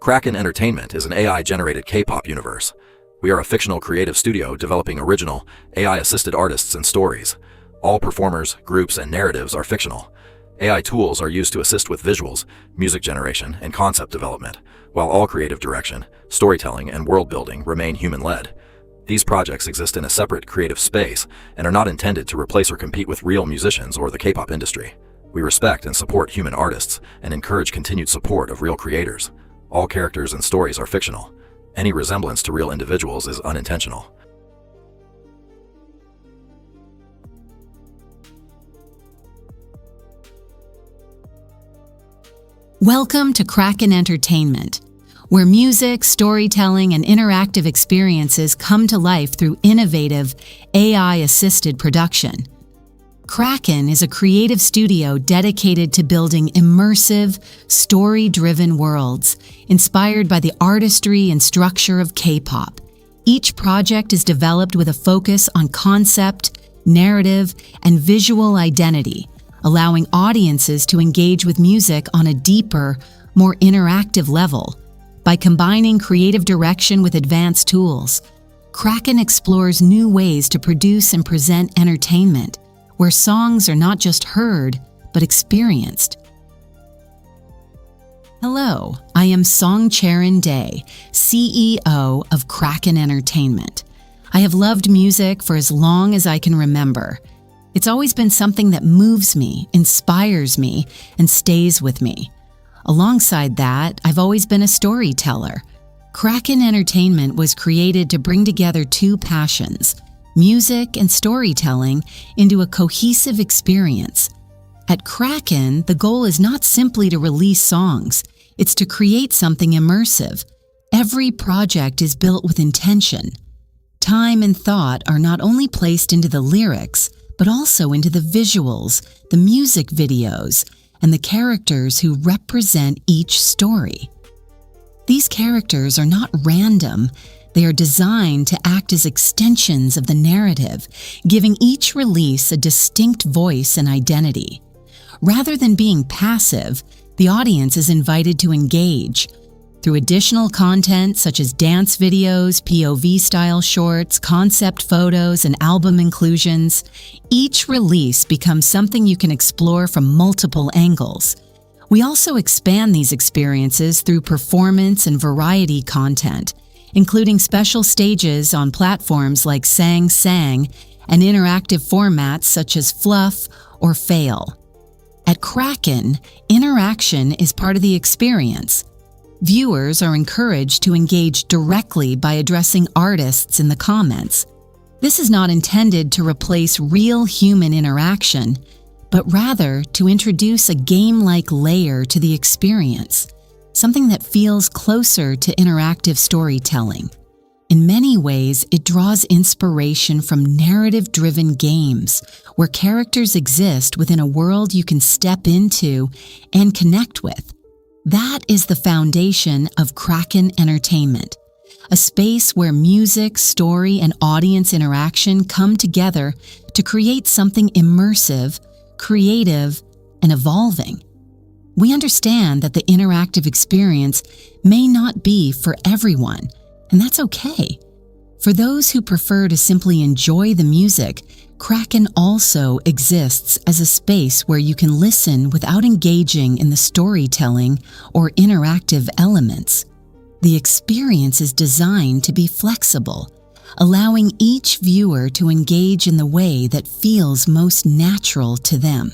Kraken Entertainment is an AI-generated K-pop universe. We are a fictional creative studio developing original, AI-assisted artists and stories. All performers, groups, and narratives are fictional. AI tools are used to assist with visuals, music generation, and concept development, while all creative direction, storytelling, and world-building remain human-led. These projects exist in a separate creative space and are not intended to replace or compete with real musicians or the K-pop industry. We respect and support human artists and encourage continued support of real creators. All characters and stories are fictional. Any resemblance to real individuals is unintentional. Welcome to Kraken Entertainment, where music, storytelling, and interactive experiences come to life through innovative, AI-assisted production. Kraken is a creative studio dedicated to building immersive, story-driven worlds, inspired by the artistry and structure of K-pop. Each project is developed with a focus on concept, narrative, and visual identity, allowing audiences to engage with music on a deeper, more interactive level. By combining creative direction with advanced tools, Kraken explores new ways to produce and present entertainment, where songs are not just heard, but experienced. Hello, I am SÄRYN Day, CEO of Kraken Entertainment. I have loved music for as long as I can remember. It's always been something that moves me, inspires me, and stays with me. Alongside that, I've always been a storyteller. Kraken Entertainment was created to bring together two passions, music and storytelling, into a cohesive experience. At Kraken, the goal is not simply to release songs, it's to create something immersive. Every project is built with intention. Time and thought are not only placed into the lyrics, but also into the visuals, the music videos, and the characters who represent each story. These characters are not random. They are designed to act as extensions of the narrative, giving each release a distinct voice and identity. Rather than being passive, the audience is invited to engage. Through additional content such as dance videos, POV-style shorts, concept photos, and album inclusions, each release becomes something you can explore from multiple angles. We also expand these experiences through performance and variety content, including special stages on platforms like Sang and interactive formats such as Fluff or Fail. At Kraken, interaction is part of the experience. Viewers are encouraged to engage directly by addressing artists in the comments. This is not intended to replace real human interaction, but rather to introduce a game-like layer to the experience, something that feels closer to interactive storytelling. In many ways, it draws inspiration from narrative-driven games, where characters exist within a world you can step into and connect with. That is the foundation of Kraken Entertainment, a space where music, story, and audience interaction come together to create something immersive, creative, and evolving. We understand that the interactive experience may not be for everyone, and that's okay. For those who prefer to simply enjoy the music, Kraken also exists as a space where you can listen without engaging in the storytelling or interactive elements. The experience is designed to be flexible, allowing each viewer to engage in the way that feels most natural to them.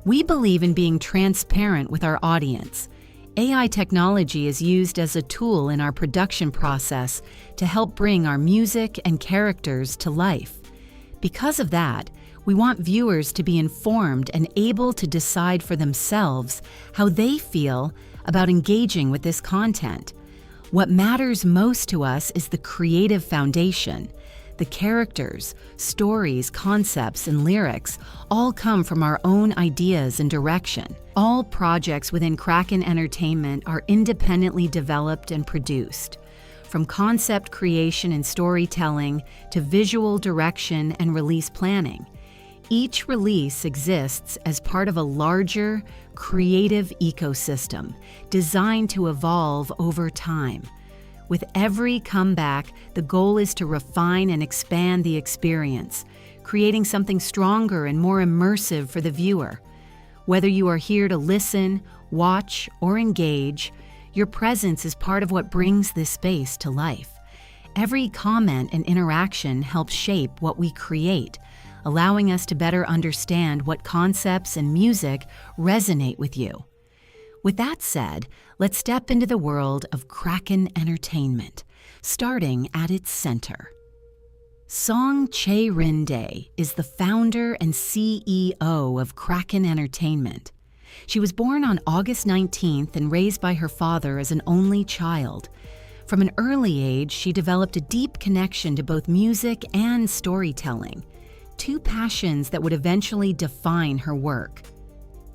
We believe in being transparent with our audience. AI technology is used as a tool in our production process to help bring our music and characters to life. Because of that, we want viewers to be informed and able to decide for themselves how they feel about engaging with this content. What matters most to us is the creative foundation. The characters, stories, concepts, and lyrics all come from our own ideas and direction. All projects within Kraken Entertainment are independently developed and produced. From concept creation and storytelling to visual direction and release planning, Each release exists as part of a larger, creative ecosystem designed to evolve over time. With every comeback, the goal is to refine and expand the experience, creating something stronger and more immersive for the viewer. Whether you are here to listen, watch, or engage, your presence is part of what brings this space to life. Every comment and interaction helps shape what we create, allowing us to better understand what concepts and music resonate with you. With that said, let's step into the world of Kraken Entertainment, starting at its center. SÆRYN is the founder and CEO of Kraken Entertainment. She was born on August 19th and raised by her father as an only child. From an early age, she developed a deep connection to both music and storytelling, two passions that would eventually define her work.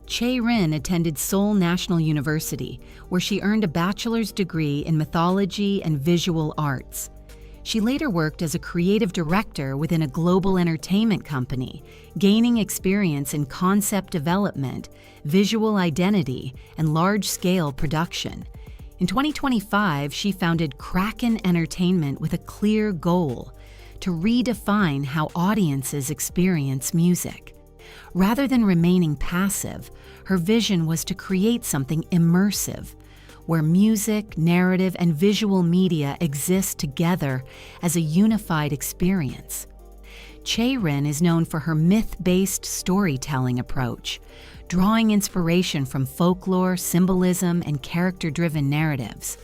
SÄRYN attended Seoul National University, where she earned a bachelor's degree in mythology and visual arts. She later worked as a creative director within a global entertainment company, gaining experience in concept development, visual identity, and large-scale production. In 2025, she founded Kraken Entertainment with a clear goal: to redefine how audiences experience music. Rather than remaining passive, her vision was to create something immersive, where music, narrative, and visual media exist together as a unified experience. SÄRYN is known for her myth-based storytelling approach, drawing inspiration from folklore, symbolism, and character-driven narratives.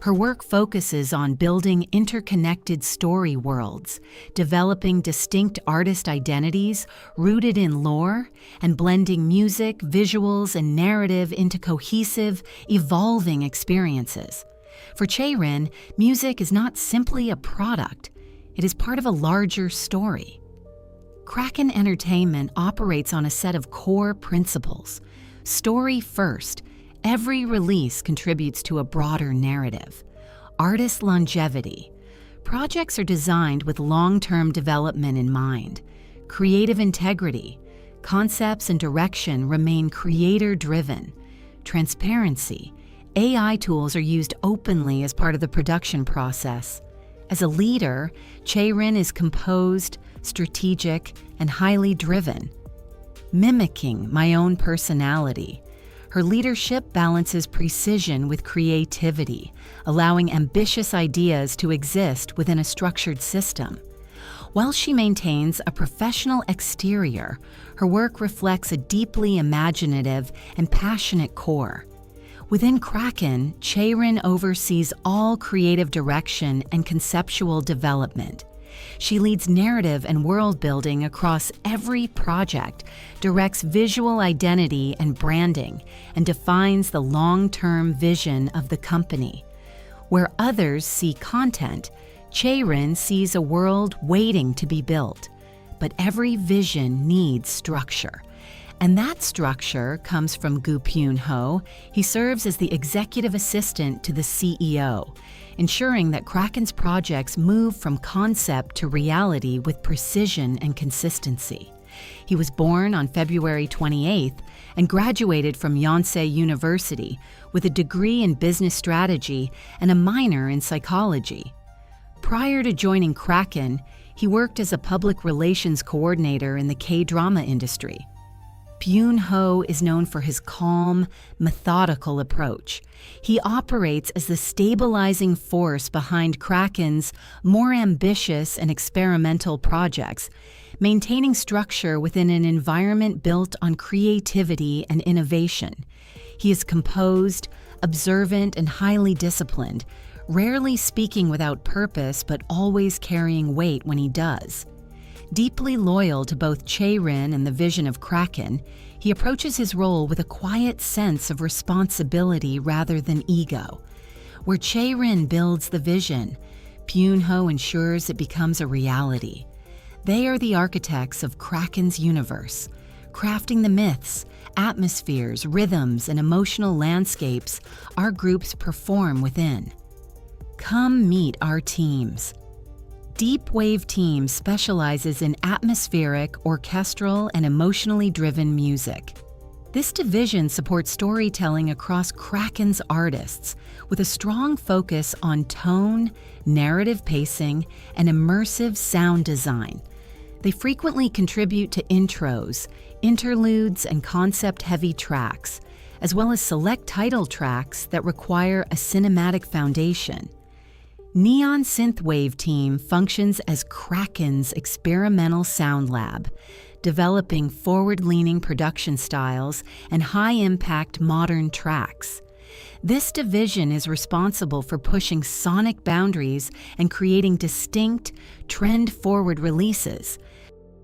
Her work focuses on building interconnected story worlds, developing distinct artist identities rooted in lore, and blending music, visuals, and narrative into cohesive, evolving experiences. For SÄRYN, music is not simply a product, it is part of a larger story. Kraken Entertainment operates on a set of core principles. Story first. Every release contributes to a broader narrative. Artist longevity. Projects are designed with long-term development in mind. Creative integrity. Concepts and direction remain creator-driven. Transparency. AI tools are used openly as part of the production process. As a leader, SÄRYN is composed, strategic, and highly driven. Mimicking my own personality. Her leadership balances precision with creativity, allowing ambitious ideas to exist within a structured system. While she maintains a professional exterior, her work reflects a deeply imaginative and passionate core. Within Kraken, SÄRYN oversees all creative direction and conceptual development. She leads narrative and world building across every project, directs visual identity and branding, and defines the long-term vision of the company. Where others see content, SÄRYN sees a world waiting to be built. But every vision needs structure. And that structure comes from Gu Pyun-ho. He serves as the executive assistant to the CEO, ensuring that Kraken's projects move from concept to reality with precision and consistency. He was born on February 28th and graduated from Yonsei University with a degree in business strategy and a minor in psychology. Prior to joining Kraken, he worked as a public relations coordinator in the K-drama industry. Pyun-ho is known for his calm, methodical approach. He operates as the stabilizing force behind Kraken's more ambitious and experimental projects, maintaining structure within an environment built on creativity and innovation. He is composed, observant, and highly disciplined, rarely speaking without purpose but always carrying weight when he does. Deeply loyal to both SÄRYN and the vision of Kraken, he approaches his role with a quiet sense of responsibility rather than ego. Where SÄRYN builds the vision, Pyun-ho ensures it becomes a reality. They are the architects of Kraken's universe, crafting the myths, atmospheres, rhythms, and emotional landscapes our groups perform within. Come meet our teams. Deep Wave team specializes in atmospheric, orchestral, and emotionally driven music. This division supports storytelling across Kraken's artists with a strong focus on tone, narrative pacing, and immersive sound design. They frequently contribute to intros, interludes, and concept-heavy tracks, as well as select title tracks that require a cinematic foundation. Neon Synthwave team functions as Kraken's experimental sound lab, developing forward-leaning production styles and high-impact modern tracks. This division is responsible for pushing sonic boundaries and creating distinct, trend-forward releases.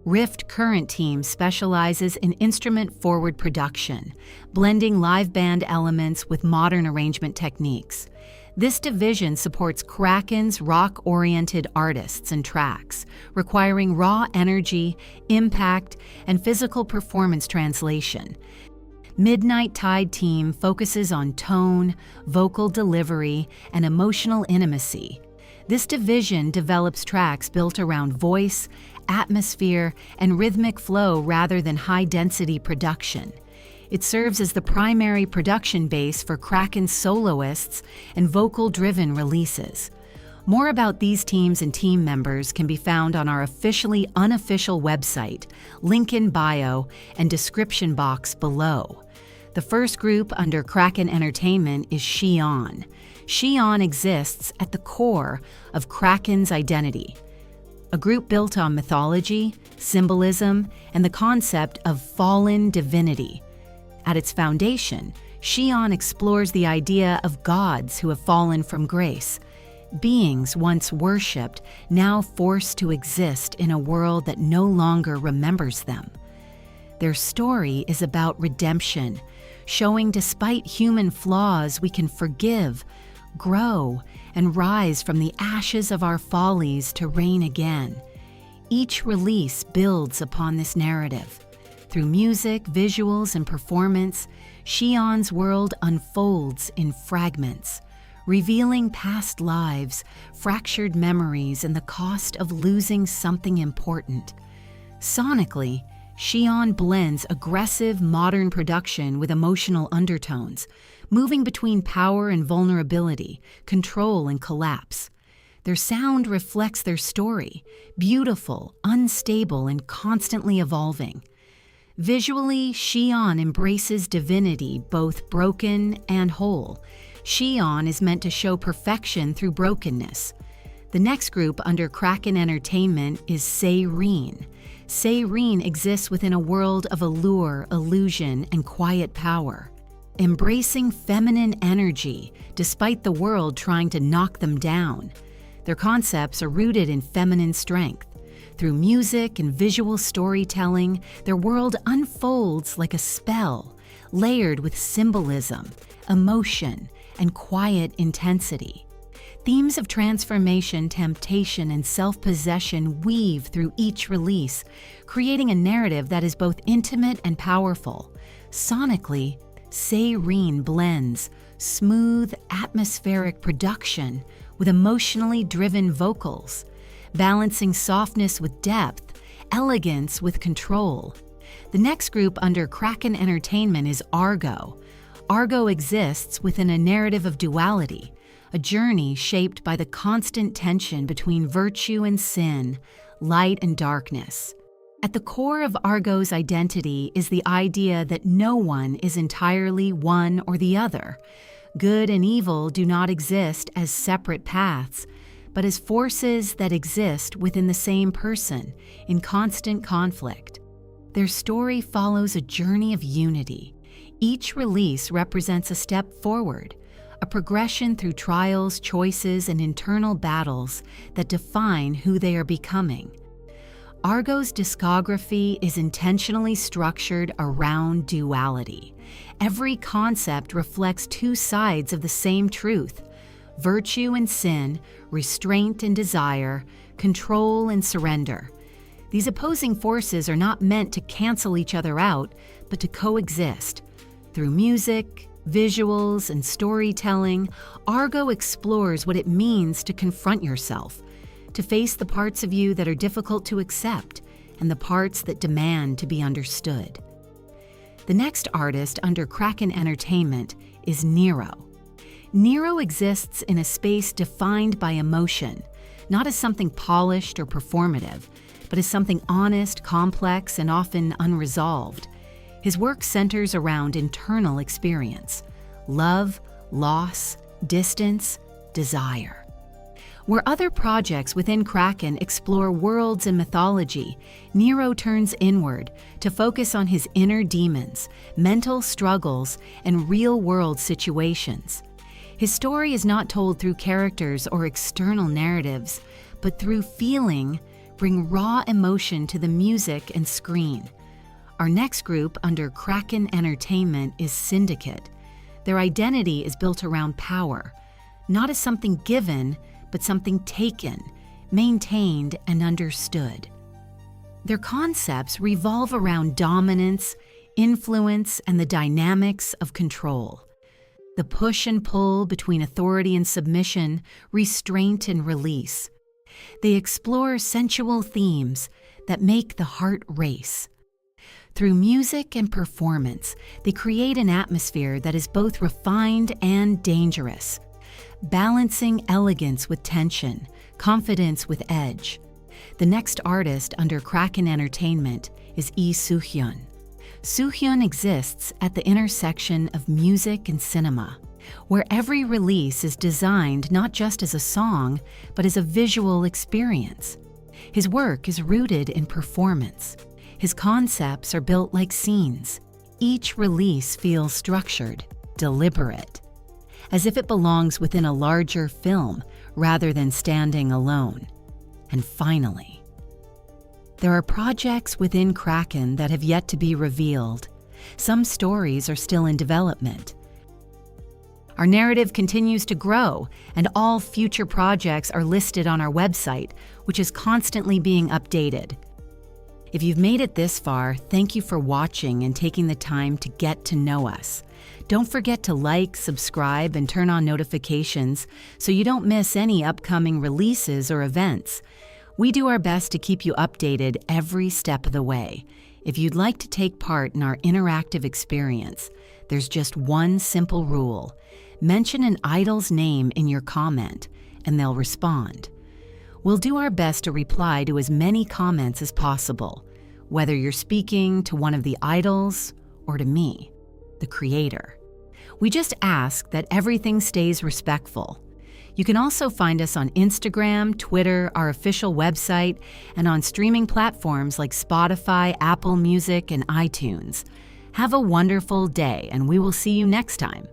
Rift Current team specializes in instrument-forward production, blending live band elements with modern arrangement techniques. This division supports Kraken's rock-oriented artists and tracks, requiring raw energy, impact, and physical performance translation. Midnight Tide team focuses on tone, vocal delivery, and emotional intimacy. This division develops tracks built around voice, atmosphere, and rhythmic flow rather than high-density production. It serves as the primary production base for Kraken soloists and vocal-driven releases. More about these teams and team members can be found on our officially unofficial website, link in bio and description box below. The first group under Kraken Entertainment is ዄION. 뾱ION exists at the core of Kraken's identity, a group built on mythology, symbolism, and the concept of fallen divinity. At its foundation, 낳ION explores the idea of gods who have fallen from grace, beings once worshipped, now forced to exist in a world that no longer remembers them. Their story is about redemption, showing despite human flaws we can forgive, grow, and rise from the ashes of our follies to reign again. Each release builds upon this narrative. Through music, visuals, and performance, ዄION's world unfolds in fragments, revealing past lives, fractured memories, and the cost of losing something important. Sonically, 낳ION blends aggressive modern production with emotional undertones, moving between power and vulnerability, control and collapse. Their sound reflects their story, beautiful, unstable, and constantly evolving. Visually, 낳ION embraces divinity, both broken and whole. 낳ION is meant to show perfection through brokenness. The next group under Kraken Entertainment is SÄRYN. SÄRYN exists within a world of allure, illusion, and quiet power. Embracing feminine energy, despite the world trying to knock them down. Their concepts are rooted in feminine strength. Through music and visual storytelling, their world unfolds like a spell, layered with symbolism, emotion, and quiet intensity. Themes of transformation, temptation, and self-possession weave through each release, creating a narrative that is both intimate and powerful. Sonically, SÄRYN blends smooth, atmospheric production with emotionally driven vocals, balancing softness with depth, elegance with control. The next group under Kraken Entertainment is ARGØ. ARGØ exists within a narrative of duality, a journey shaped by the constant tension between virtue and sin, light and darkness. At the core of ARGØ's identity is the idea that no one is entirely one or the other. Good and evil do not exist as separate paths, but as forces that exist within the same person, in constant conflict. Their story follows a journey of unity. Each release represents a step forward, a progression through trials, choices, and internal battles that define who they are becoming. ARGØ's discography is intentionally structured around duality. Every concept reflects two sides of the same truth: virtue and sin, restraint and desire, control and surrender. These opposing forces are not meant to cancel each other out, but to coexist. Through music, visuals, and storytelling, ARGØ explores what it means to confront yourself, to face the parts of you that are difficult to accept and the parts that demand to be understood. The next artist under Kraken Entertainment is Nero. Nero exists in a space defined by emotion, not as something polished or performative, but as something honest, complex, and often unresolved. His work centers around internal experience: love, loss, distance, desire. Where other projects within Kraken explore worlds and mythology, Nero turns inward to focus on his inner demons, mental struggles, and real-world situations. His story is not told through characters or external narratives, but through feeling, bring raw emotion to the music and screen. Our next group under Kraken Entertainment is SÄRYN. Their identity is built around power, not as something given, but something taken, maintained, and understood. Their concepts revolve around dominance, influence, and the dynamics of control. The push and pull between authority and submission, restraint and release. They explore sensual themes that make the heart race. Through music and performance, they create an atmosphere that is both refined and dangerous, balancing elegance with tension, confidence with edge. The next artist under Kraken Entertainment is Lee Soohyun. Soohyun exists at the intersection of music and cinema, where every release is designed not just as a song, but as a visual experience. His work is rooted in performance. His concepts are built like scenes. Each release feels structured, deliberate, as if it belongs within a larger film rather than standing alone. And finally, there are projects within Kraken that have yet to be revealed. Some stories are still in development. Our narrative continues to grow, and all future projects are listed on our website, which is constantly being updated. If you've made it this far, thank you for watching and taking the time to get to know us. Don't forget to like, subscribe, and turn on notifications so you don't miss any upcoming releases or events. We do our best to keep you updated every step of the way. If you'd like to take part in our interactive experience, there's just one simple rule. Mention an idol's name in your comment, and they'll respond. We'll do our best to reply to as many comments as possible, whether you're speaking to one of the idols or to me, the creator. We just ask that everything stays respectful. You can also find us on Instagram, Twitter, our official website, and on streaming platforms like Spotify, Apple Music, and iTunes. Have a wonderful day, and we will see you next time.